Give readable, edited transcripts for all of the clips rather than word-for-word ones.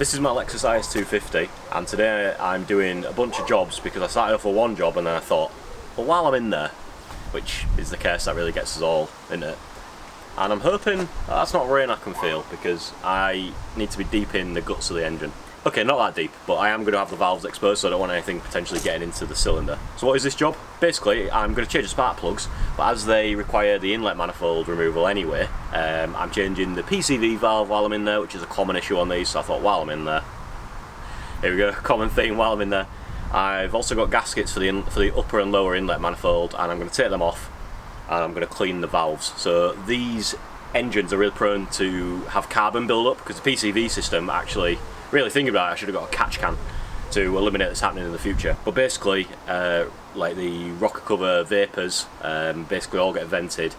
This is my Lexus IS250, and today I'm doing a bunch of jobs because I started off with one job and then I thought, well, while I'm in there, which is the case that really gets us all in it, and I'm hoping that's not rain I can feel because I need to be deep in the guts of the engine. Okay, not that deep, but I am going to have the valves exposed, so I don't want anything potentially getting into the cylinder. So what is this job? Basically, I'm going to change the spark plugs, but as they require the inlet manifold removal anyway, I'm changing the PCV valve while I'm in there, which is a common issue on these, so I thought while I'm in there, here we go, common thing while I'm in there. I've also got gaskets for the upper and lower inlet manifold, and I'm going to take them off, and I'm going to clean the valves. So these engines are really prone to have carbon build up, because the PCV system actually, really thinking about it, I should have got a catch can to eliminate this happening in the future. But basically, like the rocker cover vapours basically all get vented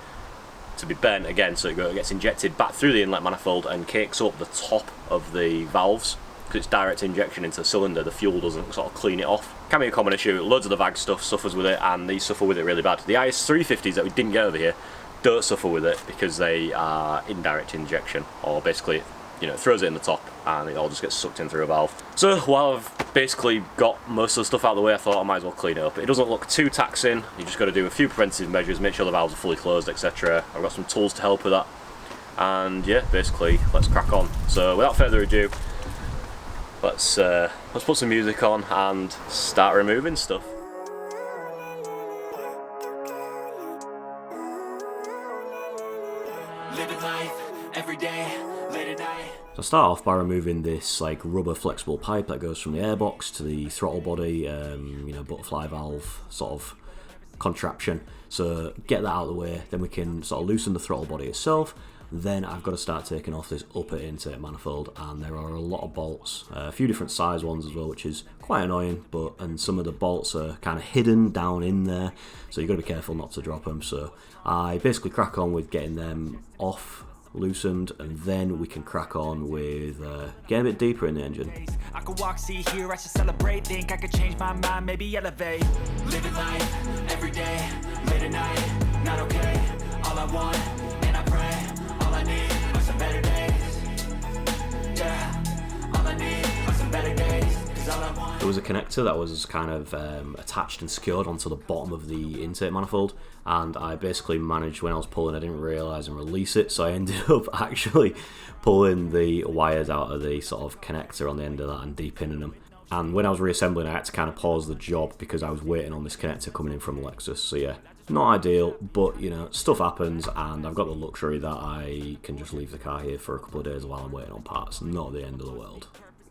to be bent again, so it gets injected back through the inlet manifold and cakes up the top of the valves. Because it's direct injection into the cylinder, the fuel doesn't sort of clean it off. Can be a common issue. Loads of the VAG stuff suffers with it, and these suffer with it really bad. The IS350s that we didn't get over here don't suffer with it because they are indirect injection, or basically, you know, it throws it in the top and it all just gets sucked in through a valve. So while I've basically got most of the stuff out of the way, I thought I might as well clean it up. It doesn't look too taxing. You just got to do a few preventative measures, make sure the valves are fully closed, etc. I've got some tools to help with that, and yeah, basically let's crack on. So without further ado, let's put some music on and start removing stuff. Living life every day, late at night. So I start off by removing this like rubber flexible pipe that goes from the airbox to the throttle body, you know, butterfly valve sort of contraption. So get that out of the way, then we can sort of loosen the throttle body itself. Then I've got to start taking off this upper intake manifold, and there are a lot of bolts, a few different size ones as well, which is quite annoying, and some of the bolts are kind of hidden down in there, so you've got to be careful not to drop them. So I basically crack on with getting them off, loosened, and then we can crack on with getting a bit deeper in the engine. I could walk, see, here, I should celebrate. Think I could change my mind, maybe elevate. Living life every day, late at night, not okay. All I want, and I pray, all I need are some better days. Yeah, all I need are some better days. Cause all I want. There was a connector that was kind of attached and secured onto the bottom of the intake manifold, and I basically managed, when I was pulling, I didn't realise and release it, so I ended up actually pulling the wires out of the sort of connector on the end of that and deep-inning them. And when I was reassembling, I had to kind of pause the job because I was waiting on this connector coming in from Lexus. So yeah, not ideal, but you know, stuff happens, and I've got the luxury that I can just leave the car here for a couple of days while I'm waiting on parts. Not the end of the world.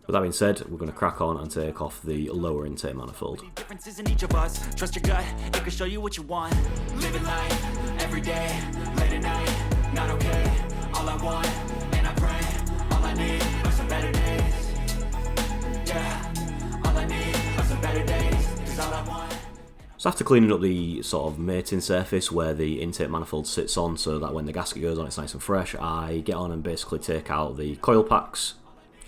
With that being said, we're going to crack on and take off the lower intake manifold. Differences in each of us. Trust your gut, it can show you what you want. Living life every day, late at night, not okay. All I want, and I pray, all I need are some better days. Yeah, all I need are some better days. Cause all I want. So after cleaning up the sort of mating surface where the intake manifold sits on, so that when the gasket goes on it's nice and fresh, I get on and basically take out the coil packs,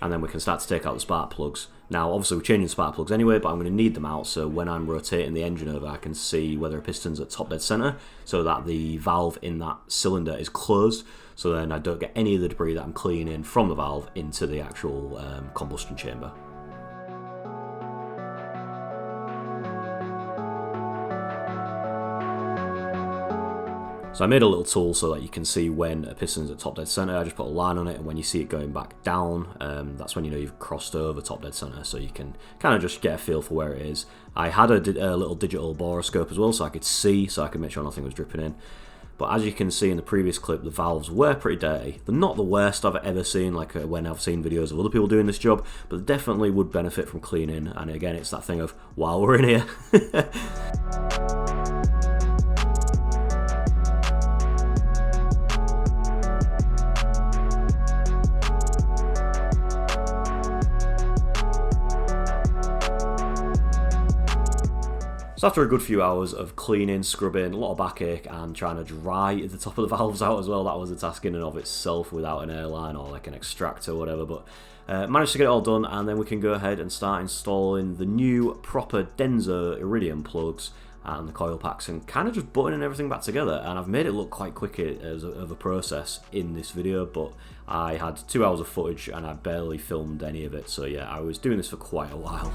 and then we can start to take out the spark plugs. Now obviously we're changing spark plugs anyway, but I'm going to need them out so when I'm rotating the engine over I can see whether a piston's at top dead centre, so that the valve in that cylinder is closed, so then I don't get any of the debris that I'm cleaning from the valve into the actual combustion chamber. So I made a little tool so that you can see when a piston's at top dead centre. I just put a line on it, and when you see it going back down, that's when you know you've crossed over top dead centre, so you can kind of just get a feel for where it is. I had a little digital boroscope as well, so I could see, so I could make sure nothing was dripping in. But as you can see in the previous clip, the valves were pretty dirty. They're not the worst I've ever seen, like when I've seen videos of other people doing this job, but they definitely would benefit from cleaning, and again, it's that thing of, while we're in here. So after a good few hours of cleaning, scrubbing, a lot of backache, and trying to dry the top of the valves out as well, that was a task in and of itself without an airline or like an extractor or whatever, but managed to get it all done, and then we can go ahead and start installing the new proper Denso Iridium plugs and the coil packs and kind of just buttoning everything back together, and I've made it look quite quick of a process in this video, but I had 2 hours of footage and I barely filmed any of it, so yeah, I was doing this for quite a while.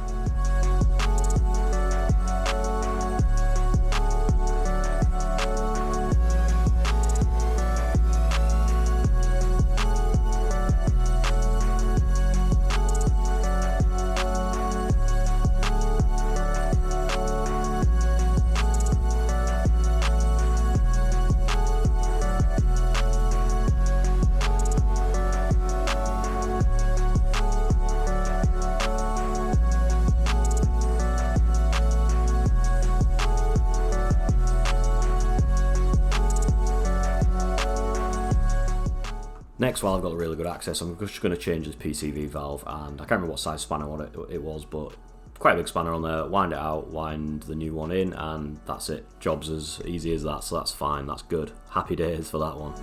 Next, while I've got really good access, I'm just going to change this PCV valve, and I can't remember what size spanner it was, but quite a big spanner on there. Wind it out, wind the new one in, and that's it. Job's as easy as that, so that's fine, that's good. Happy days for that one.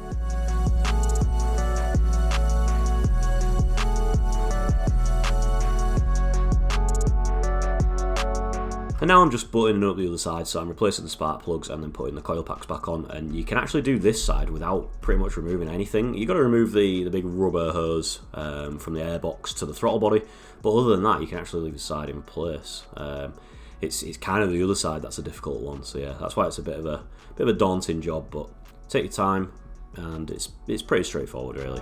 And now I'm just buttoning up the other side, so I'm replacing the spark plugs and then putting the coil packs back on, and you can actually do this side without pretty much removing anything. You've got to remove the big rubber hose from the airbox to the throttle body, but other than that you can actually leave the side in place. It's kind of the other side that's a difficult one, so yeah, that's why it's a bit of a daunting job, but take your time and it's pretty straightforward really.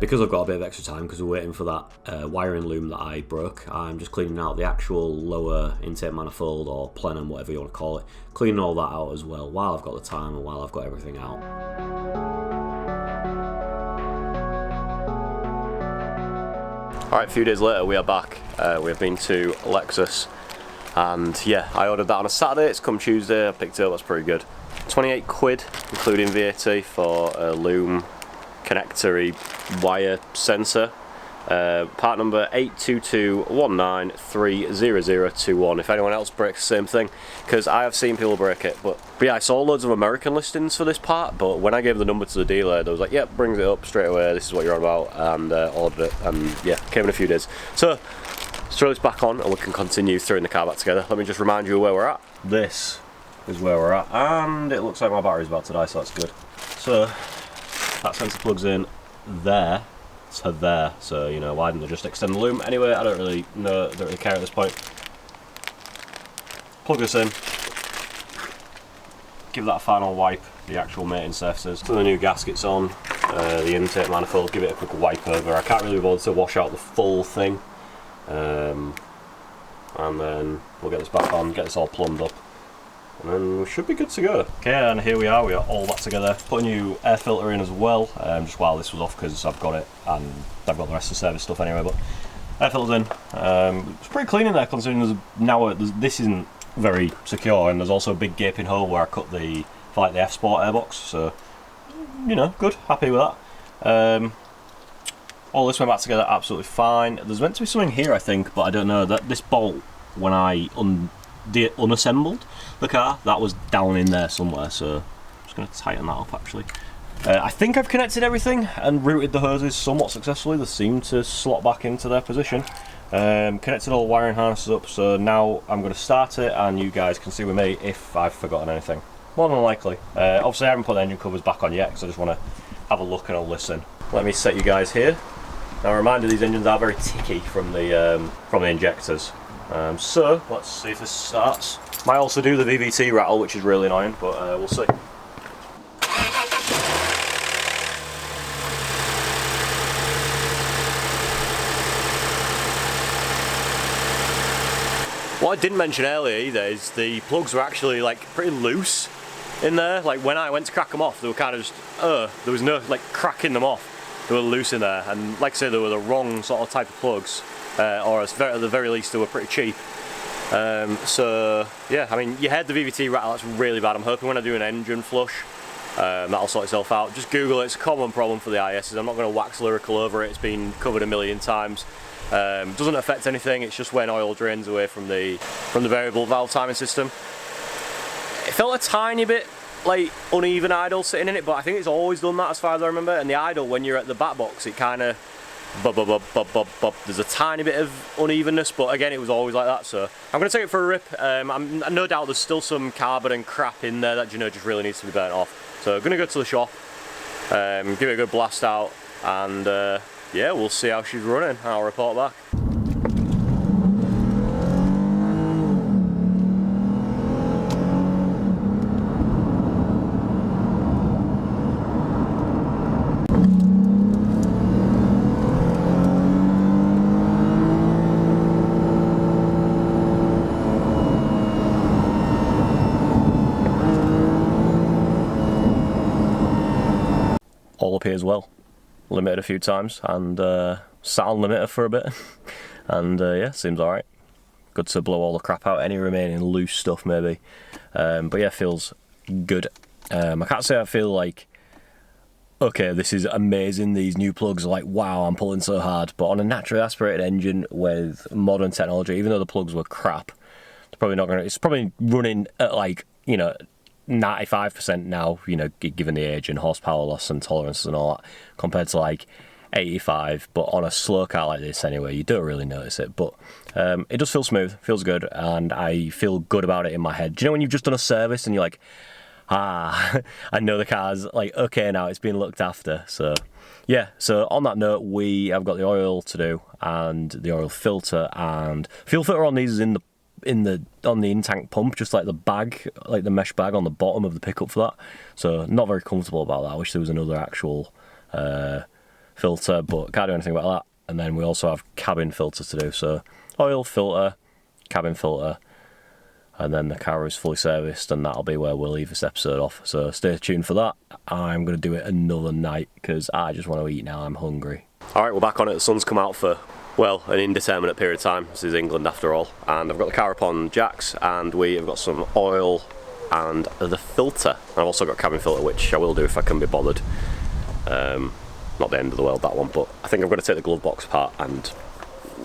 Because I've got a bit of extra time, because we're waiting for that wiring loom that I broke, I'm just cleaning out the actual lower intake manifold, or plenum, whatever you want to call it, cleaning all that out as well while I've got the time and while I've got everything out. Alright, a few days later we are back. We've been to Lexus, and yeah, I ordered that on a Saturday. It's come Tuesday, I picked it up, that's pretty good. 28 quid, including VAT, for a loom connectory wire sensor. Part number 82219300021. If anyone else breaks the same thing, because I have seen people break it. But yeah, I saw loads of American listings for this part, but when I gave the number to the dealer, they was like, yep, brings it up straight away, this is what you're on about, and ordered it, and yeah, came in a few days. So let's throw this back on and we can continue throwing the car back together. Let me just remind you where we're at. This is where we're at, and it looks like my battery's about to die, so that's good. So that sensor plugs in there to there, so you know, why didn't they just extend the loom? Anyway, I don't really know, don't really care at this point. Plug this in, give that a final wipe, the actual mating surfaces. So the new gasket's on, the intake manifold, give it a quick wipe over. I can't really bother to wash out the full thing, and then we'll get this back on, get this all plumbed up, and then we should be good to go. Okay, and here we are all back together. Put a new air filter in as well, just while this was off, because I've got it and I've got the rest of the service stuff anyway, but air filter's in. It's pretty clean in there, considering this isn't very secure, and there's also a big gaping hole where I cut for like the F-Sport airbox, so you know, good, happy with that. All this went back together absolutely fine. There's meant to be something here, I think, but I don't know. That this bolt, when I unassembled the car, that was down in there somewhere, so I'm just going to tighten that up actually. I think I've connected everything and routed the hoses somewhat successfully. They seem to slot back into their position. Connected all the wiring harnesses up, so now I'm going to start it and you guys can see with me if I've forgotten anything. More than likely. Obviously I haven't put the engine covers back on yet because I just want to have a look and I'll listen. Let me set you guys here. Now a reminder, these engines are very ticky from the injectors. So let's see if this starts. Might also do the VVT rattle, which is really annoying, but we'll see. What I didn't mention earlier either is the plugs were actually like pretty loose in there. Like when I went to crack them off, they were kind of just, there was no like cracking them off. They were loose in there, and like I said, they were the wrong sort of type of plugs, or at the very least they were pretty cheap. So yeah, I mean, you heard the VVT rattle, that's really bad. I'm hoping when I do an engine flush, that'll sort itself out. Just Google it, it's a common problem for the ISs. I'm not going to wax lyrical over it, it's been covered a million times. Doesn't affect anything, it's just when oil drains away from the variable valve timing system. It felt a tiny bit like uneven idle sitting in it, but I think it's always done that as far as I remember. And the idle, when you're at the back box, it kind of bub, bub, bub, bub, bub, bub. There's a tiny bit of unevenness, but again, it was always like that. So I'm going to take it for a rip. I'm no doubt there's still some carbon and crap in there that, you know, just really needs to be burnt off. So I'm going to go to the shop, give it a good blast out, and yeah, we'll see how she's running. I'll report back. All up here as well, limited a few times, and sat on limiter for a bit, and yeah, seems alright. Good to blow all the crap out, any remaining loose stuff maybe, but yeah, feels good. I can't say I feel like, okay, this is amazing, these new plugs are like, wow, I'm pulling so hard, but on a naturally aspirated engine with modern technology, even though the plugs were crap, it's probably not going to, it's probably running at like, you know, 95% now, you know, given the age and horsepower loss and tolerances and all that, compared to like 85, but on a slow car like this anyway, you don't really notice it, but it does feel smooth, feels good, and I feel good about it in my head. Do you know when you've just done a service and you're like, ah, I know the car's like, okay now, it's been looked after. So yeah, so on that note, we have got the oil to do, and the oil filter, and fuel filter on these is on the in-tank pump, just like the bag, like the mesh bag on the bottom of the pickup for that. So not very comfortable about that. I wish there was another actual filter, but can't do anything about that. And then we also have cabin filter to do. So oil filter, cabin filter, and then the car is fully serviced, and that'll be where we'll leave this episode off. So stay tuned for that. I'm going to do it another night because I just want to eat now. I'm hungry. Alright, we're back on it. The sun's come out for, well, an indeterminate period of time. This is England after all. And I've got the car up on jacks, and we have got some oil and the filter. I've also got cabin filter, which I will do if I can be bothered. Not the end of the world, that one, but I think I'm going to take the glove box apart, and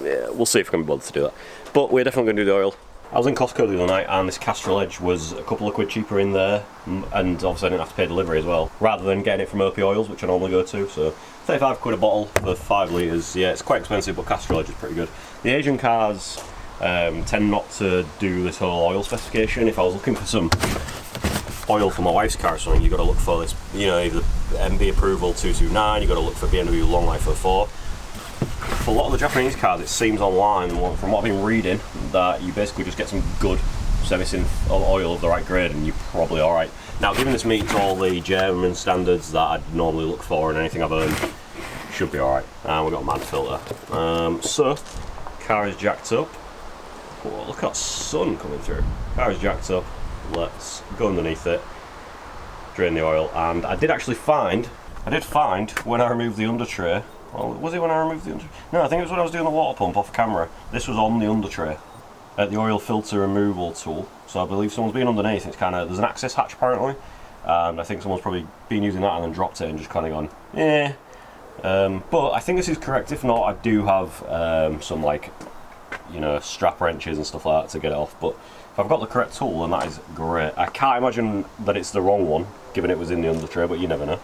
yeah, we'll see if I can be bothered to do that. But we're definitely going to do the oil. I was in Costco the other night, and this Castrol Edge was a couple of quid cheaper in there, and obviously I didn't have to pay delivery as well, rather than getting it from OP Oils, which I normally go to. So 35 quid a bottle for 5 litres. Yeah, it's quite expensive, but Castrol Edge is pretty good. The Asian cars tend not to do this whole oil specification. If I was looking for some oil for my wife's car or something, you've got to look for this, you know, either MB approval 229, you've got to look for BMW Long Life 04. For a lot of the Japanese cars, it seems online, from what I've been reading, that you basically just get some good servicing oil of the right grade and you're probably alright. Now, given this meets all the German standards that I'd normally look for and anything I've earned, should be alright. And we've got a mad filter. So, car is jacked up. Oh, look at that sun coming through. Car is jacked up. Let's go underneath it, drain the oil, and I did find when I removed the under tray. Well, was it when I removed the under? No, I think it was when I was doing the water pump off camera. This was on the under tray at the oil filter removal tool. So I believe someone's been underneath. It's kind of, there's an access hatch apparently, and I think someone's probably been using that and then dropped it and just kind of gone, eh. But I think this is correct. If not, I do have some, like, you know, strap wrenches and stuff like that to get it off. But if I've got the correct tool, then that is great. I can't imagine that it's the wrong one, given it was in the under tray, but you never know.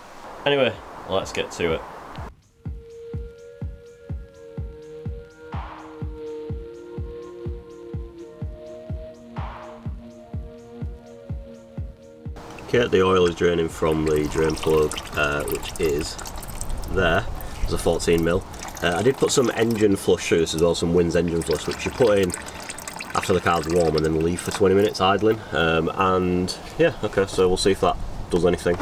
Anyway, let's get to it. Okay, the oil is draining from the drain plug, which is there. There's a 14mm. I did put some engine flush through this as well, some Win's engine flush, which you put in after the car's warm and then leave for 20 minutes idling. And yeah, okay, so we'll see if that does anything.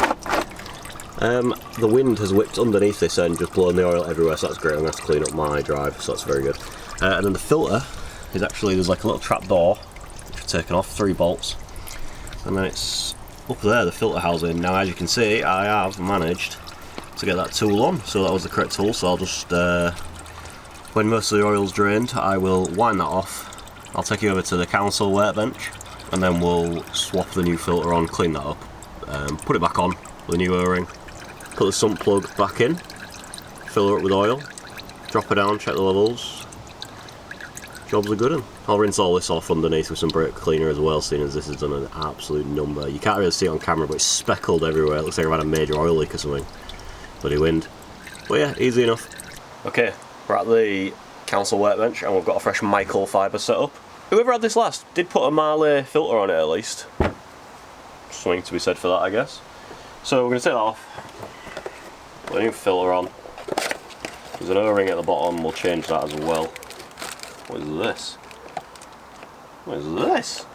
The wind has whipped underneath this and just blown the oil everywhere, so that's great. I'm going to have to clean up my drive, so that's very good. And then the filter is actually, there's like a little trap door, which I've taken off, 3 bolts. And then it's up there, the filter housing. Now, as you can see, I have managed to get that tool on, so that was the correct tool. So I'll just, when most of the oil's drained, I will wind that off. I'll take you over to the council workbench, and then we'll swap the new filter on, clean that up, put it back on with a new O-ring, put the sump plug back in, fill her up with oil, drop her down, check the levels. Job's a good one. I'll rinse all this off underneath with some brake cleaner as well, seeing as this has done an absolute number. You can't really see it on camera, but it's speckled everywhere. It looks like I've had a major oil leak or something. Bloody wind. But yeah, easy enough. Okay, we're at the council workbench and we've got a fresh microfiber set up. Whoever had this last did put a Marley filter on it at least. Something to be said for that, I guess. So we're going to take that off. Put a new filter on. There's an O-ring at the bottom, we'll change that as well. What is this? What is this?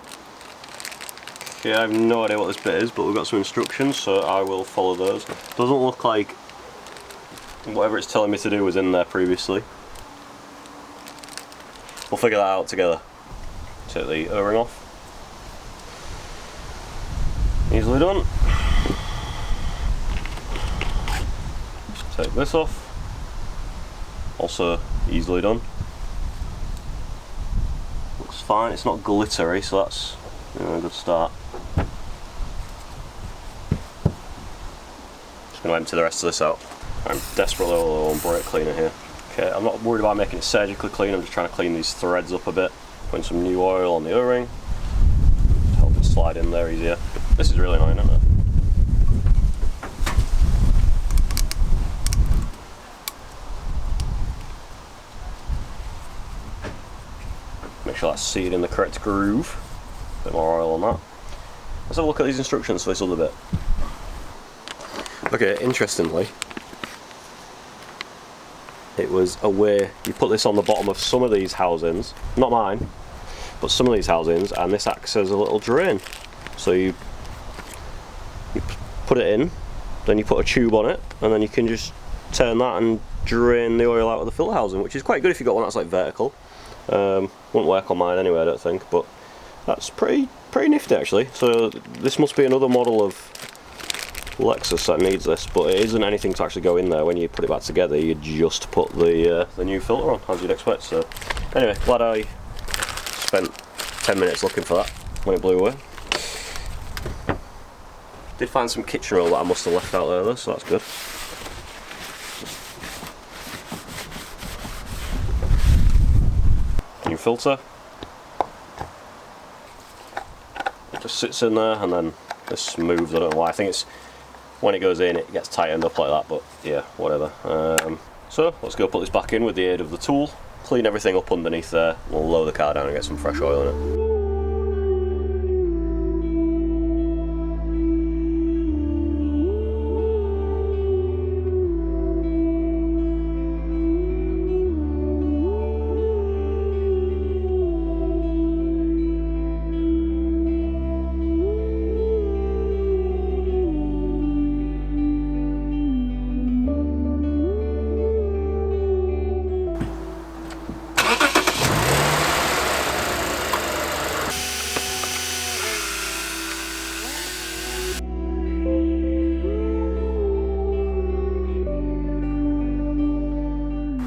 Okay, I have no idea what this bit is, but we've got some instructions, so I will follow those. Doesn't look like whatever it's telling me to do was in there previously. We'll figure that out together. Take the O-ring off. Easily done. Take this off. Also easily done. Looks fine, it's not glittery, so that's a good start. Just going to empty the rest of this out. I'm desperately low on brake cleaner here. Okay, I'm not worried about making it surgically clean, I'm just trying to clean these threads up a bit. Putting some new oil on the O-ring to help it slide in there easier. This is really annoying, isn't it? Make sure that's seated in the correct groove. A bit more oil on that. Let's have a look at these instructions for this other bit. Okay, interestingly, it was a way you put this on the bottom of some of these housings, not mine, but some of these housings, and this acts as a little drain. So you put it in, then you put a tube on it, and then you can just turn that and drain the oil out of the filter housing, which is quite good if you've got one that's like vertical. Wouldn't work on mine anyway, I don't think, but that's pretty nifty actually. So this must be another model of Lexus that needs this, but it isn't anything to actually go in there. When you put it back together, you just put the new filter on, as you'd expect. So anyway, glad I spent 10 minutes looking for that when it blew away. Did find some kitchen roll that I must have left out there though, so that's good. New filter. It just sits in there and then this moves, I don't know why. I think it's when it goes in it gets tightened up like that, but yeah, whatever. So let's go put this back in with the aid of the tool, clean everything up underneath there, we'll lower the car down and get some fresh oil in it.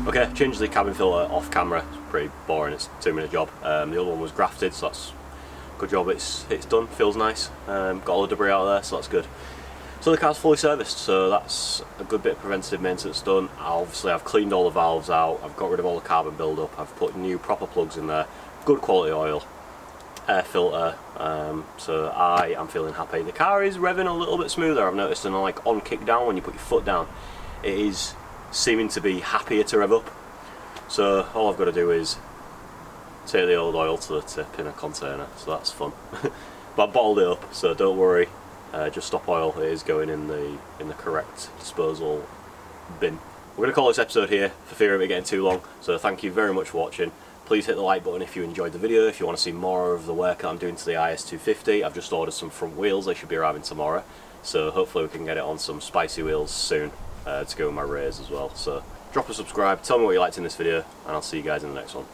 Okay, changed the cabin filter off camera. It's pretty boring, it's a 2-minute job. The other one was grafted, so that's a good job. It's done, feels nice. Got all the debris out of there, so that's good. So the car's fully serviced, so that's a good bit of preventative maintenance done. Obviously I've cleaned all the valves out, I've got rid of all the carbon build-up, I've put new proper plugs in there, good quality oil, air filter, so I am feeling happy. The car is revving a little bit smoother, I've noticed, and like on kick down when you put your foot down, it is seeming to be happier to rev up. So all I've got to do is take the old oil to the tip in a container, so that's fun. But I've bottled it up, so don't worry, just stop oil, it is going in the correct disposal bin. We're going to call this episode here for fear of it getting too long, so thank you very much for watching. Please hit the like button if you enjoyed the video. If you want to see more of the work that I'm doing to the IS250, I've just ordered some front wheels, they should be arriving tomorrow, so hopefully we can get it on some spicy wheels soon. To go with my Rays as well. So drop a subscribe, tell me what you liked in this video, and I'll see you guys in the next one.